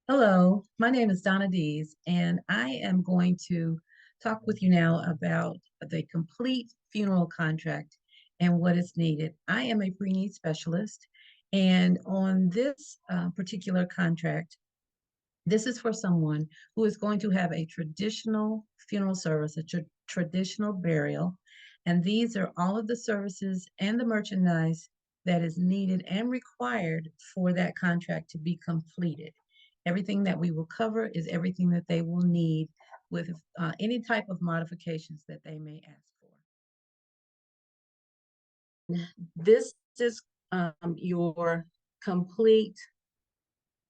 Hello, my name is Donna Dees, and I am going to talk with you now about the complete funeral contract and what is needed. I am a pre-need specialist, and on this particular contract, this is for someone who is going to have a traditional funeral service, a traditional burial, and these are all of the services and the merchandise that is needed and required for that contract to be completed. Everything that we will cover is everything that they will need with any type of modifications that they may ask for. This is your complete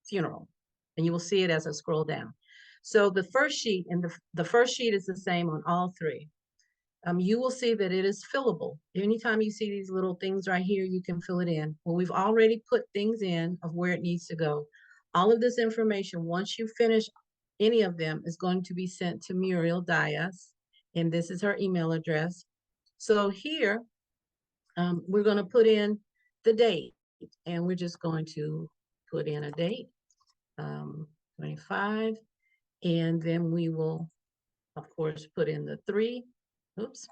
funeral, and you will see it as I scroll down. So the first sheet, and the first sheet is the same on all three. You will see that it is fillable. Anytime you see these little things right here, you can fill it in. Well, we've already put things in of where it needs to go. All of this information, once you finish any of them, is going to be sent to Muriel Dias, and this is her email address. So here, we're going to put in the date, and we're just going to put in a date, 25, and then we will, of course, put in the 3. Oops,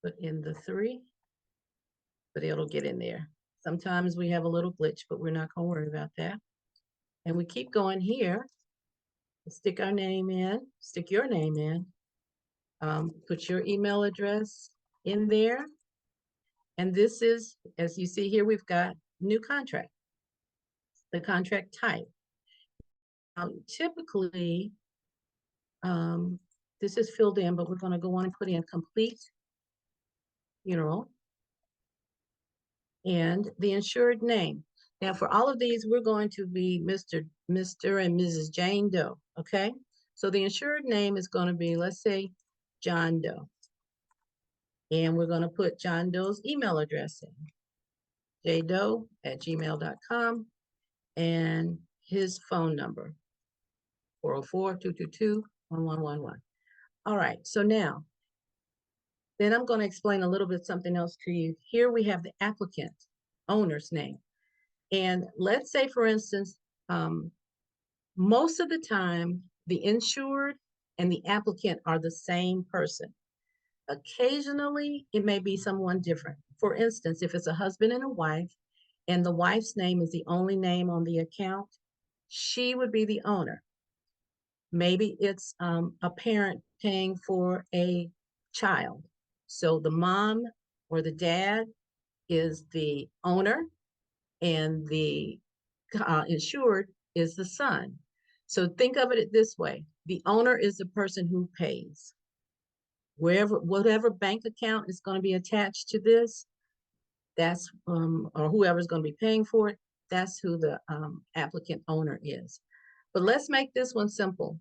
put in the 3, but it'll get in there. Sometimes we have a little glitch, but we're not going to worry about that. And we keep going here. Stick our name in, stick your name in, put your email address in there. And this is, as you see here, we've got new contract, the contract type. Typically, this is filled in, but we're going to go on and put in complete funeral and the insured name. Now, for all of these, we're going to be Mr. and Mrs. Jane Doe, okay? So the insured name is going to be, let's say, John Doe. And we're going to put John Doe's email address in, jdoe@gmail.com, and his phone number, 404-222-1111. All right, so now, then I'm going to explain a little bit something else to you. Here we have the applicant, owner's name. And let's say, for instance, most of the time, the insured and the applicant are the same person. Occasionally, it may be someone different. For instance, if it's a husband and a wife, and the wife's name is the only name on the account, she would be the owner. Maybe it's a parent paying for a child. So the mom or the dad is the owner, and the insured is the son. So think of it this way. The owner is the person who pays. Whatever bank account is going to be attached to this, that's, or whoever's going to be paying for it, that's who the applicant owner is. But let's make this one simple.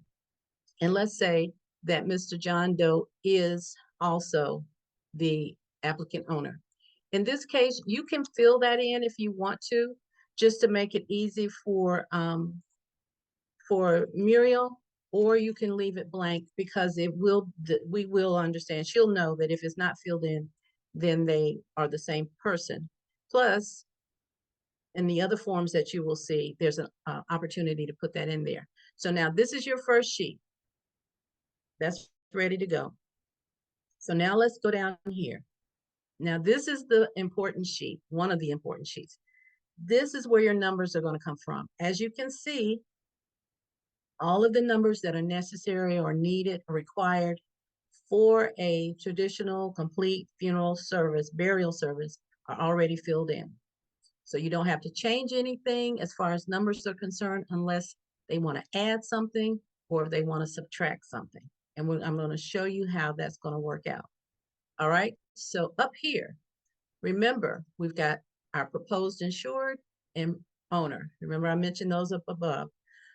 And let's say that Mr. John Doe is also the applicant owner. In this case, you can fill that in if you want to, just to make it easy for Muriel, or you can leave it blank because we will understand. She'll know that if it's not filled in, then they are the same person. Plus, in the other forms that you will see, there's an opportunity to put that in there. So now this is your first sheet. That's ready to go. So now let's go down here. Now this is the important sheet, one of the important sheets. This is where your numbers are going to come from. As you can see, all of the numbers that are necessary or needed or required for a traditional complete funeral service, burial service, are already filled in. So you don't have to change anything as far as numbers are concerned unless they want to add something or if they want to subtract something. And I'm going to show you how that's going to work out. All right, so up here, remember, we've got our proposed insured and owner. Remember, I mentioned those up above.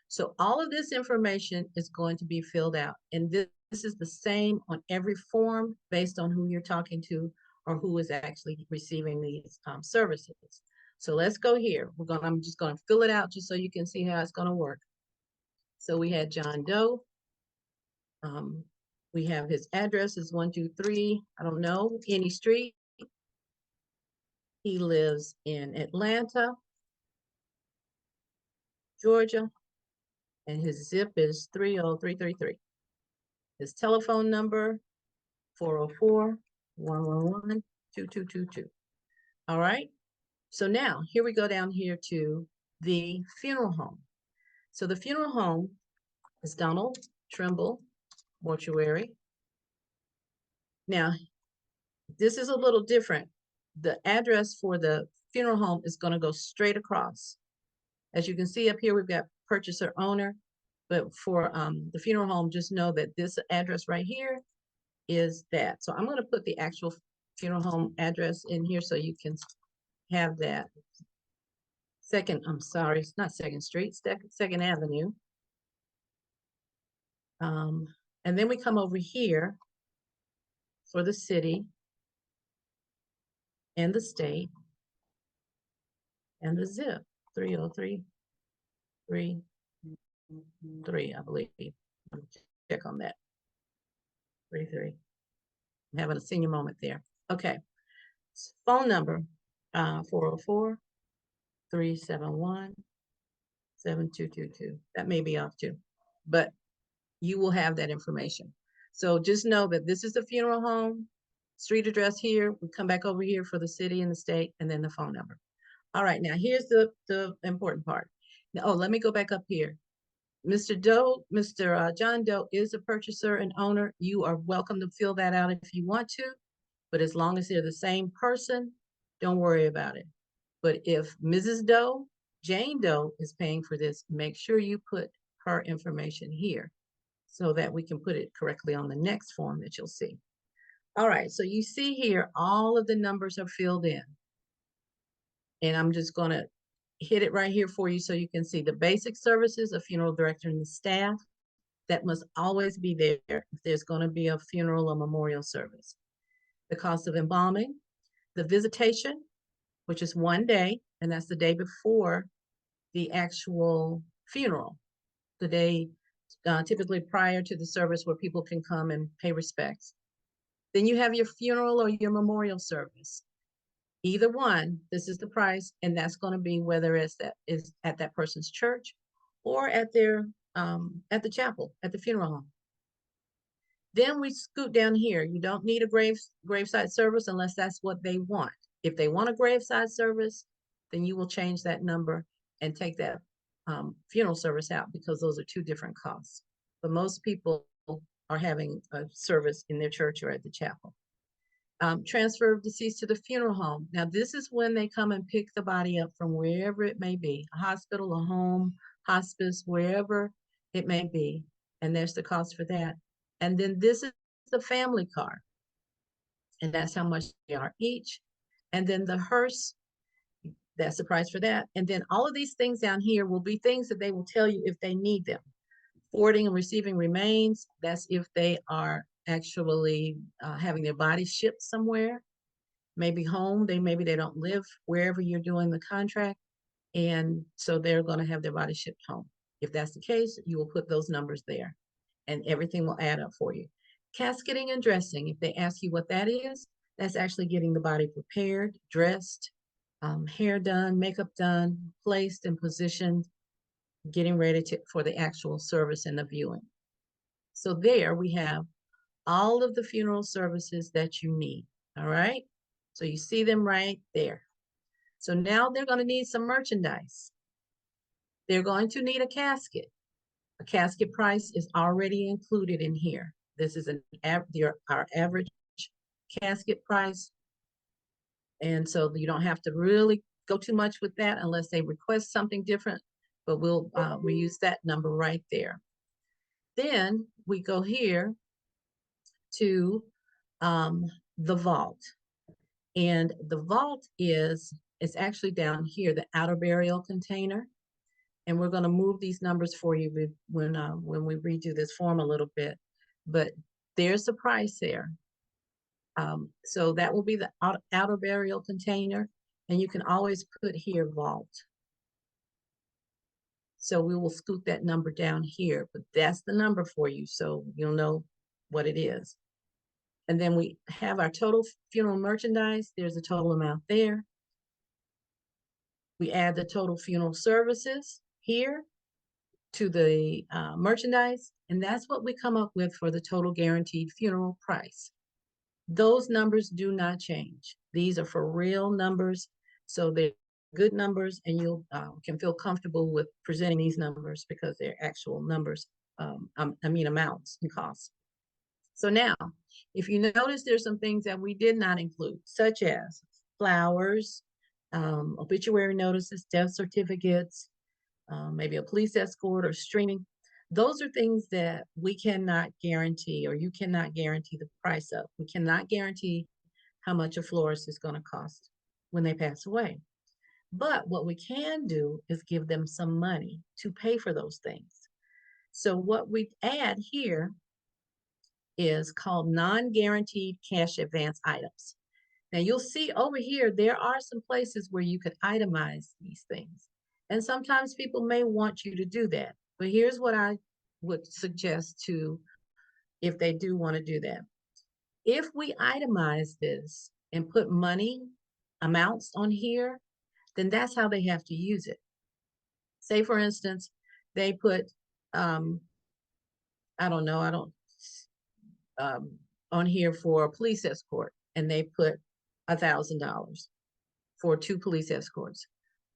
So all of this information is going to be filled out. And this is the same on every form based on who you're talking to or who is actually receiving these services. So let's go here. I'm just going to fill it out just so you can see how it's going to work. So we had John Doe. We have his address is 123, I don't know, any street. He lives in Atlanta, Georgia. and his zip is 30333. His telephone number, 404-111-2222. All right. So now here we go down here to the funeral home. So the funeral home is Donald Trimble Mortuary. Now, this is a little different. The address for the funeral home is going to go straight across. As you can see up here, we've got purchaser owner, but for the funeral home, just know that this address right here is that. So I'm going to put the actual funeral home address in here so you can have that. It's not Second Street, Second Avenue. And then we come over here for the city and the state and the zip, 30333, I believe. Check on that. 33. I'm having a senior moment there. Okay. Phone number, 404-371-7222. That may be off too, but you will have that information. So just know that this is the funeral home, street address here. We come back over here for the city and the state, and then the phone number. All right, now here's the important part. Now, let me go back up here. Mr. Doe, Mr. John Doe is a purchaser and owner. You are welcome to fill that out if you want to, but as long as they're the same person, don't worry about it. But if Mrs. Doe, Jane Doe, is paying for this, make sure you put her information here so that we can put it correctly on the next form that you'll see. All right, so you see here, all of the numbers are filled in. And I'm just gonna hit it right here for you so you can see the basic services, a funeral director and the staff. That must always be there if there's gonna be a funeral or memorial service. The cost of embalming, the visitation, which is 1 day, and that's the day before the actual funeral, the day typically prior to the service where people can come and pay respects. Then you have your funeral or your memorial service. Either one, this is the price, and that's going to be whether it's at that person's church or at their at the chapel, at the funeral home. Then we scoot down here. You don't need a graveside service unless that's what they want. If they want a graveside service, then you will change that number and take that funeral service out because those are two different costs. But most people are having a service in their church or at the chapel. Transfer of deceased to the funeral home. Now, this is when they come and pick the body up from wherever it may be, a hospital, a home, hospice, wherever it may be. And there's the cost for that. And then this is the family car. And that's how much they are each. And then the hearse, that's the price for that. And then all of these things down here will be things that they will tell you if they need them. Forwarding and receiving remains, that's if they are actually having their body shipped somewhere, maybe home, maybe they don't live wherever you're doing the contract, and so they're going to have their body shipped home. If that's the case, you will put those numbers there and everything will add up for you. Casketing and dressing, if they ask you what that is, that's actually getting the body prepared, dressed, hair done, makeup done, placed and positioned, getting ready for the actual service and the viewing. So there we have all of the funeral services that you need, all right? So you see them right there. So now they're going to need some merchandise. They're going to need a casket. A casket price is already included in here. This is our average casket price. And so you don't have to really go too much with that unless they request something different, but we'll use that number right there. Then we go here to the vault. And the vault is actually down here, the outer burial container. And we're going to move these numbers for you when we redo this form a little bit. But there's the price there. So that will be the outer burial container. And you can always put here vault. So we will scoot that number down here, but that's the number for you, so you'll know what it is. And then we have our total funeral merchandise. There's a total amount there. We add the total funeral services here. to the merchandise, and that's what we come up with for the total guaranteed funeral price. Those numbers do not change. These are for real numbers, so they're good numbers, and you can feel comfortable with presenting these numbers because they're actual numbers, amounts and costs. So now, if you notice, there's some things that we did not include, such as flowers, obituary notices, death certificates, maybe a police escort or streaming. Those are things that we cannot guarantee, or you cannot guarantee the price of. We cannot guarantee how much a florist is going to cost when they pass away. But what we can do is give them some money to pay for those things. So what we add here is called non-guaranteed cash advance items. Now you'll see over here, there are some places where you could itemize these things. And sometimes people may want you to do that. But here's what I would suggest to, if they do want to do that. If we itemize this and put money amounts on here, then that's how they have to use it. Say, for instance, they put, I don't know, on here for a police escort, and they put $1,000 for 2 police escorts.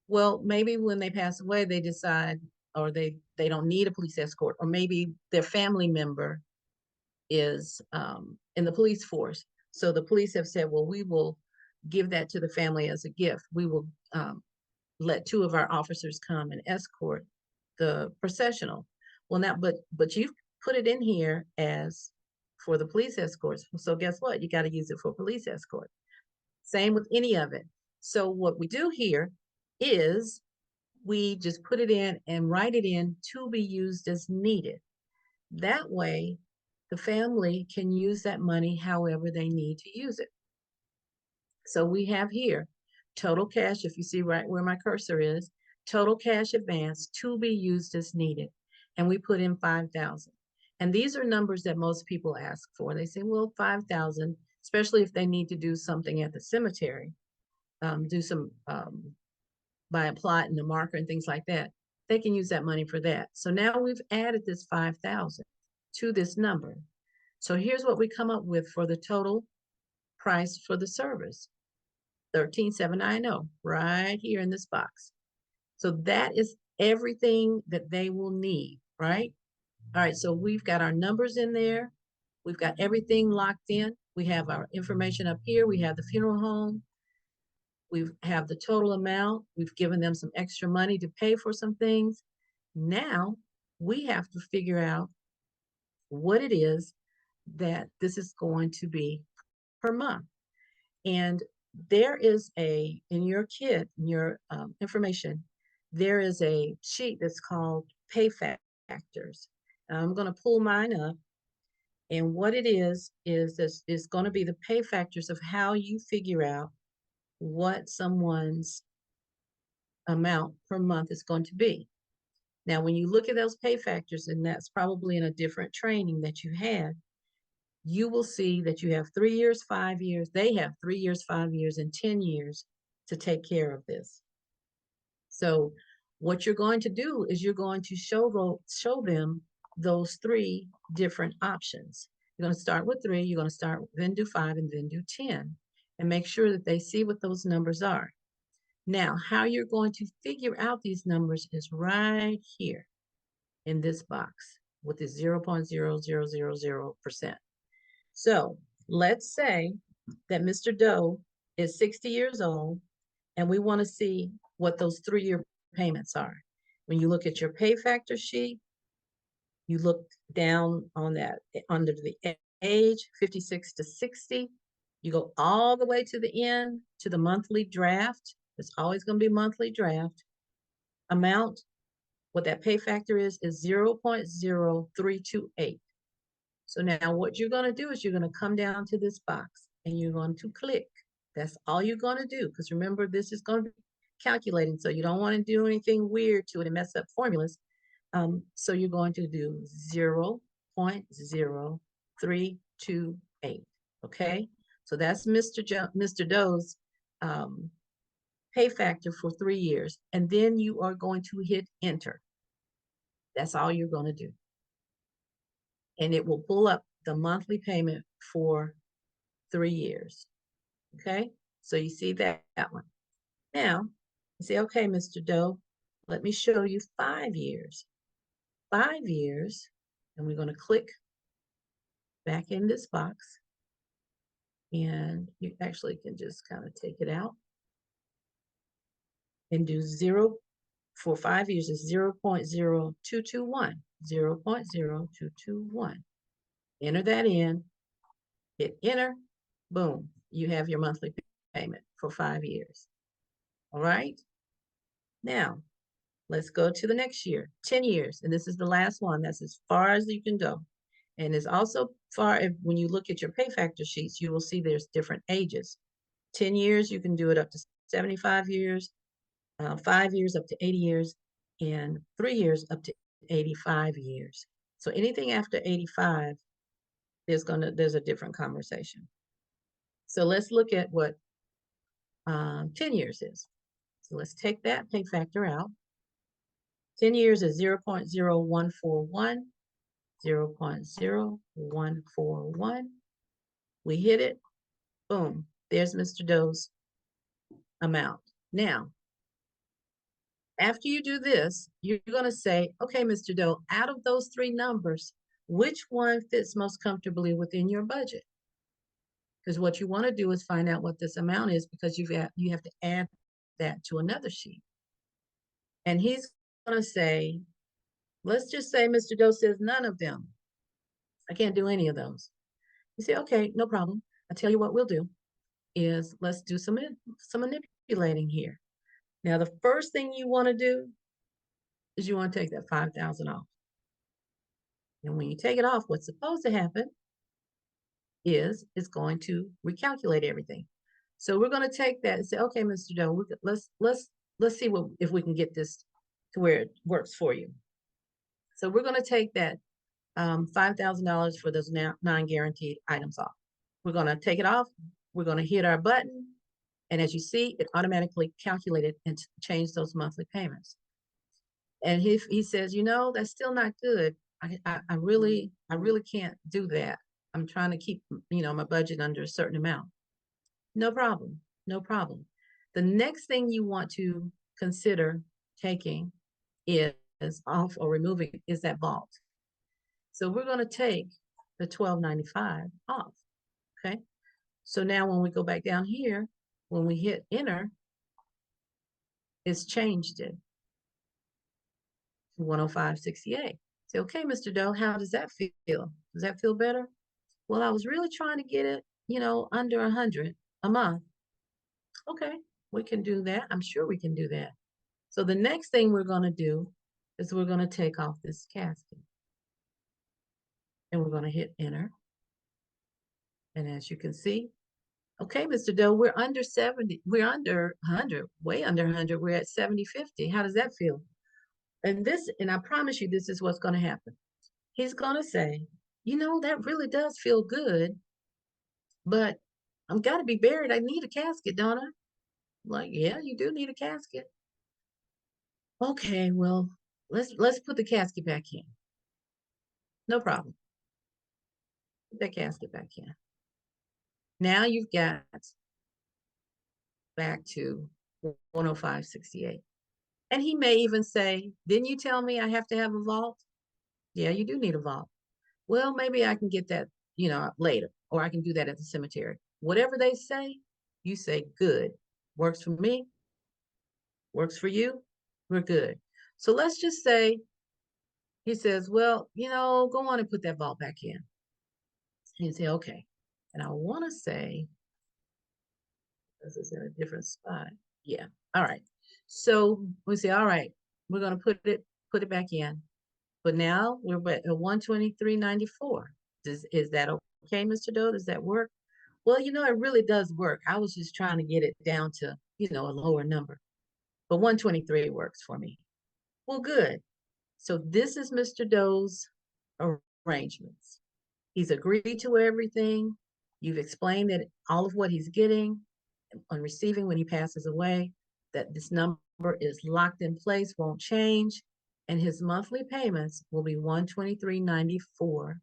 Well, maybe when they pass away, they decide, or they don't need a police escort, or maybe their family member is in the police force. So the police have said, well, we will give that to the family as a gift. We will let 2 of our officers come and escort the processional. Well, now, but you've put it in here as for the police escorts. So guess what? You got to use it for police escort. Same with any of it. So what we do here is we just put it in and write it in to be used as needed. That way, the family can use that money however they need to use it. So we have here total cash, if you see right where my cursor is, total cash advance to be used as needed. And we put in 5,000. And these are numbers that most people ask for. They say, well, 5,000, especially if they need to do something at the cemetery, do some by a plot and a marker and things like that. They can use that money for that. So now we've added this 5,000 to this number. So here's what we come up with for the total price for the service. 13,790 right here in this box. So that is everything that they will need, right? All right, so we've got our numbers in there. We've got everything locked in. We have our information up here. We have the funeral home. We have the total amount. We've given them some extra money to pay for some things. Now we have to figure out what it is that this is going to be per month. And there is in your kit, in your information, there is a sheet that's called pay factors. I'm going to pull mine up. And what it is going to be the pay factors of how you figure out what someone's amount per month is going to be. Now, when you look at those pay factors, and that's probably in a different training that you had, you will see that you have 3 years, 5 years. They have 3 years, 5 years, and 10 years to take care of this. So what you're going to do is you're going to show them those 3 different options. You're going to start with 3, you're going to start, then do 5, and then do 10, and make sure that they see what those numbers are. Now, how you're going to figure out these numbers is right here in this box with the 0.0000%. So let's say that Mr. Doe is 60 years old, and we want to see what those 3-year payments are. When you look at your pay factor sheet, you look down on that under the age, 56 to 60. You go all the way to the end to the monthly draft. It's always going to be monthly draft. Amount, what that pay factor is 0.0328. So now what you're going to do is you're going to come down to this box and you're going to click. That's all you're going to do, because remember, this is going to be calculating, so you don't want to do anything weird to it and mess up formulas. So you're going to do 0.0328. Okay, so that's Mr. Doe's pay factor for 3 years, and then you are going to hit enter. That's all you're going to do. And it will pull up the monthly payment for 3 years. Okay, so you see that one. Now, you say, okay, Mr. Doe, let me show you 5 years. 5 years, and we're going to click back in this box. And you actually can just kind of take it out and do 0 for 5 years is 0.0221, 0.0221. Enter that in, hit enter, boom, you have your monthly payment for 5 years. All right. Now, let's go to the next year, 10 years. And this is the last one. That's as far as you can go. And it's also far, when you look at your pay factor sheets, you will see there's different ages. 10 years, you can do it up to 75 years, 5 years up to 80 years, and 3 years up to 85 years. So anything after 85, there's a different conversation. So let's look at what 10 years is. So let's take that pay factor out. 10 years is 0.0141, 0.0141. We hit it, boom, there's Mr. Doe's amount. Now, after you do this, you're going to say, okay, Mr. Doe, out of those 3 numbers, which one fits most comfortably within your budget? Because what you want to do is find out what this amount is, because you have to add that to another sheet. And he's going to say, let's just say Mr. Doe says none of them. I can't do any of those. You say, okay, no problem. I'll tell you what we'll do is let's do some manipulating here. Now, the first thing you want to do is you want to take that 5,000 off. And when you take it off, what's supposed to happen is it's going to recalculate everything. So we're going to take that and say, okay, Mr. Doe, let's see if we can get this to where it works for you. So we're going to take that $5,000 for those non-guaranteed items off. We're going to take it off. We're going to hit our button. And as you see, it automatically calculated and changed those monthly payments. And he says, you know, that's still not good. I really can't do that. I'm trying to keep, my budget under a certain amount. No problem. No problem. The next thing you want to consider taking is off or removing is that vault. So we're going to take the $12.95 off. Okay. So now when we go back down here, when we hit enter, it's changed it to 105.68. Say, okay, Mr. Doe, how does that feel? Does that feel better? Well, I was really trying to get it, under 100 a month. Okay, we can do that. I'm sure we can do that. So the next thing we're going to do is we're going to take off this casket. And we're going to hit enter. And as you can see, okay, Mr. Doe, we're under 70. We're under 100, way under 100. We're at 70.50. How does that feel? And I promise you, this is what's going to happen. He's going to say, that really does feel good, but I'm got to be buried. I need a casket, don't I? I'm like, yeah, you do need a casket. Okay, well, let's put the casket back in. No problem. Put that casket back in. Now you've got back to 105.68. And he may even say, didn't you tell me I have to have a vault? Yeah, you do need a vault. Well, maybe I can get that, later, or I can do that at the cemetery. Whatever they say, you say, good. Works for me. Works for you. We're good. So let's just say he says, well, go on and put that vault back in. And you say, okay. And I want to say, this is in a different spot. Yeah. All right. So we say, all right, we're going to put it back in. But now we're at 123.94. Is that okay, Mr. Doe? Does that work? Well, it really does work. I was just trying to get it down to, a lower number. But 123 works for me. Well, good. So this is Mr. Doe's arrangements. He's agreed to everything. You've explained that all of what he's getting on receiving when he passes away, that this number is locked in place, won't change. and his monthly payments will be $123.94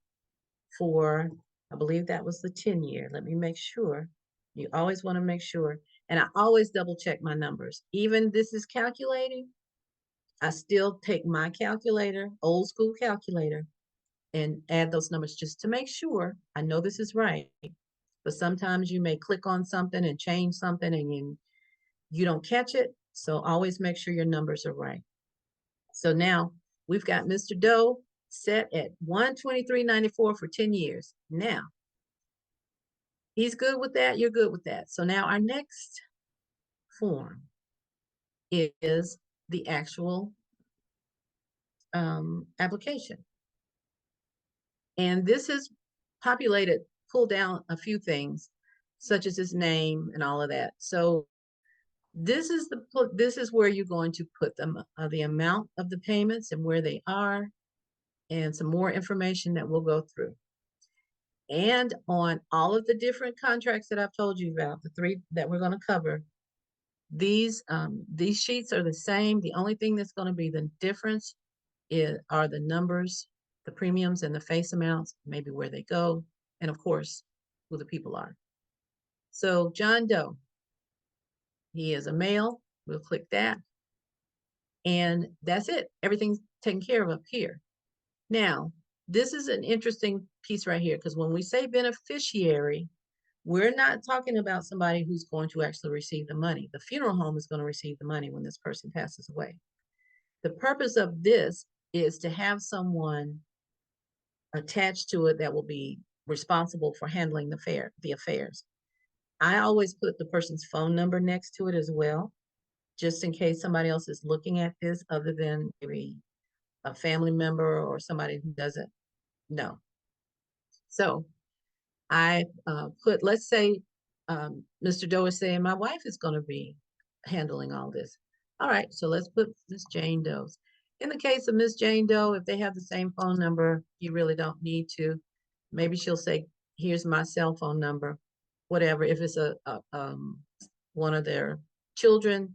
for, I believe that was the 10-year. Let me make sure. You always want to make sure. And I always double check my numbers. Even this is calculating, I still take my calculator, old school calculator, and add those numbers just to make sure I know this is right. But sometimes you may click on something and change something and you don't catch it. So always make sure your numbers are right. So now we've got Mr. Doe set at $123.94 for 10 years. Now, he's good with that. You're good with that. So now our next form is the actual application. And this is populated, pulled down a few things, such as his name and all of that. So this is where you're going to put them, the amount of the payments and where they are, and some more information that we'll go through. And on all of the different contracts that I've told you about, the 3 that we're going to cover, these sheets are the same. The only thing that's going to be the difference are the numbers, the premiums, and the face amounts, maybe where they go, and of course, who the people are. So John Doe, he is a male. We'll click that. And that's it. Everything's taken care of up here. Now, this is an interesting piece right here, because when we say beneficiary, we're not talking about somebody who's going to actually receive the money. The funeral home is going to receive the money when this person passes away. The purpose of this is to have someone attached to it that will be responsible for handling the affairs. I always put the person's phone number next to it as well, just in case somebody else is looking at this other than maybe a family member or somebody who doesn't know. So I put, let's say Mr. Doe is saying my wife is going to be handling all this. All right, so let's put Miss Jane Doe's. In the case of Miss Jane Doe, if they have the same phone number, you really don't need to. Maybe she'll say, here's my cell phone number, whatever. If it's one of their children,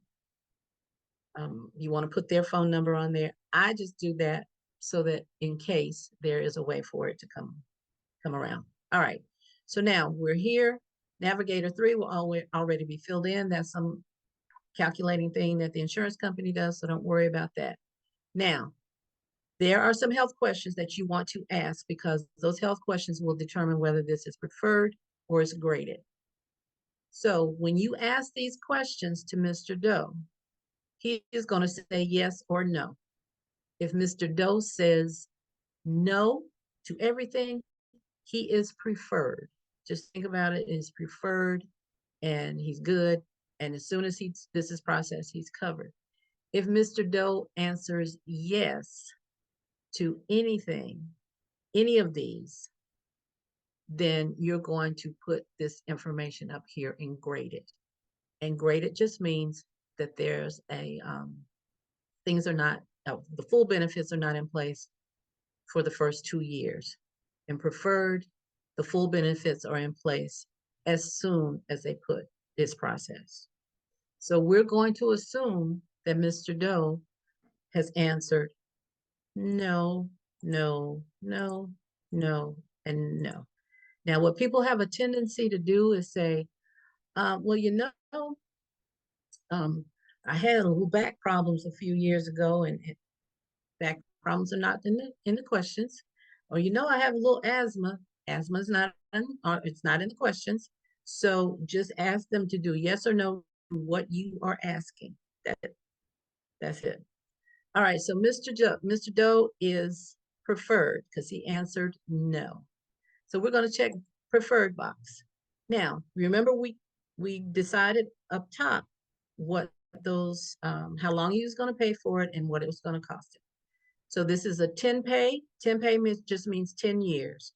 you want to put their phone number on there. I just do that so that in case there is a way for it to come around. All right. So now we're here. Navigator 3 will already be filled in. That's some calculating thing that the insurance company does, so don't worry about that. Now, there are some health questions that you want to ask, because those health questions will determine whether this is preferred or is graded. So when you ask these questions to Mr. Doe, he is going to say yes or no. If Mr. Doe says no to everything, he is preferred. Just think about it, is preferred, and he's good. And as soon as this is processed, he's covered. If Mr. Doe answers yes to anything, any of these, then you're going to put this information up here and grade it. And grade it just means that there's things are not, the full benefits are not in place for the first 2 years. And preferred, the full benefits are in place as soon as they put this process. So we're going to assume that Mr. Doe has answered no, no, no, no, and no. Now, what people have a tendency to do is say, well, I had a little back problems a few years ago, and back problems are not in the questions. Or, I have a little asthma. Asthma is not it's not in the questions. So just ask them to do yes or no to what you are asking. That's it. All right, so Mr. Doe is preferred because he answered no. So we're going to check preferred box. Now, remember we decided up top what those, how long he was going to pay for it and what it was going to cost him. So this is a 10 pay. 10 pay just means 10 years.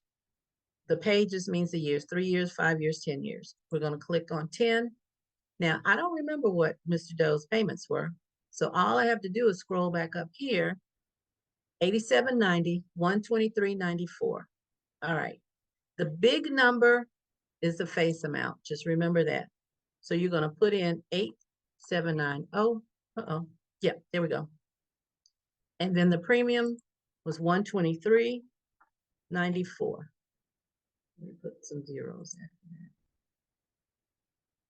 The pay just means the years, 3 years, 5 years, 10 years. We're going to click on 10. Now, I don't remember what Mr. Doe's payments were. So all I have to do is scroll back up here, $87.90, $123.94. All right. The big number is the face amount. Just remember that. So you're going to put in 8790. Yeah, there we go. And then the premium was $123.94. Let me put some zeros after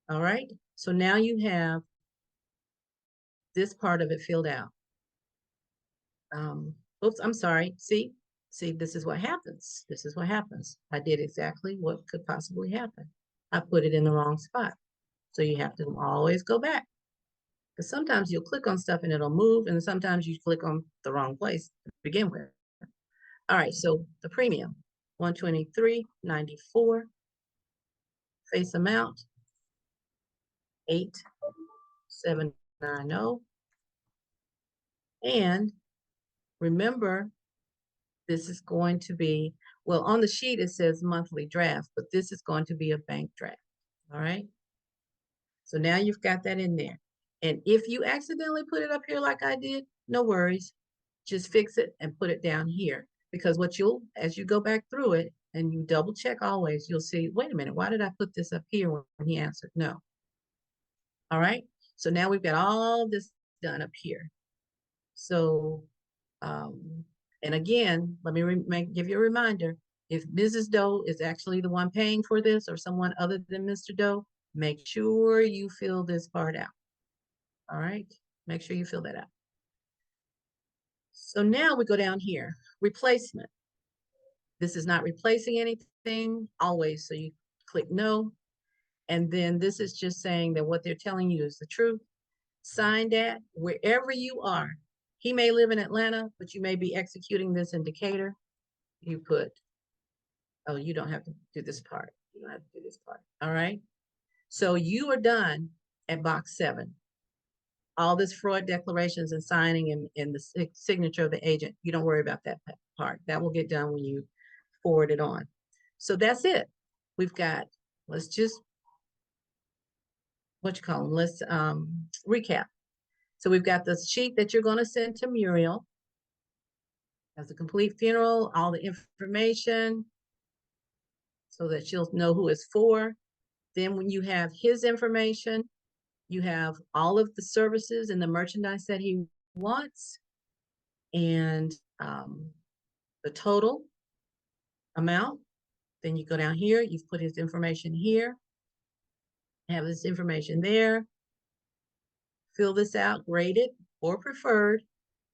that. All right, so now you have this part of it filled out. Oops, I'm sorry. See, this is what happens. This is what happens. I did exactly what could possibly happen. I put it in the wrong spot. So you have to always go back. Because sometimes you'll click on stuff and it'll move, and sometimes you click on the wrong place to begin with. All right, so the premium, $123.94. Face amount, 8,790. And remember, this is going to be, well, on the sheet it says monthly draft, but this is going to be a bank draft. All right. So now you've got that in there. And if you accidentally put it up here like I did, no worries. Just fix it and put it down here. Because what you'll, as you go back through it and you double check always, you'll see, wait a minute, why did I put this up here when he answered no? All right. So now we've got all this done up here. So, and again, let me give you a reminder. If Mrs. Doe is actually the one paying for this or someone other than Mr. Doe, make sure you fill this part out. All right, make sure you fill that out. So now we go down here, replacement. This is not replacing anything always, so you click no. And then this is just saying that what they're telling you is the truth. Signed at wherever you are. He may live in Atlanta, but you may be executing this in Decatur. You put, oh, you don't have to do this part. You don't have to do this part. All right. So you are done at box 7. All this fraud declarations and signing and the signature of the agent, you don't worry about that part. That will get done when you forward it on. So that's it. We've got, let's just, what you call them? Let's recap. So we've got the sheet that you're going to send to Muriel. Has a complete funeral, all the information so that she'll know who it's for. Then when you have his information, you have all of the services and the merchandise that he wants and the total amount. Then you go down here, you've put his information here, have this information there. Fill this out, grade it or preferred,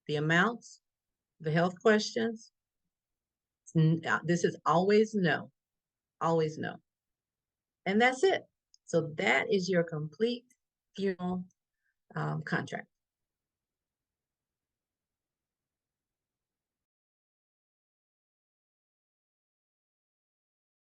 the amounts, the health questions. This is always no, always no. And that's it. So that is your complete funeral contract.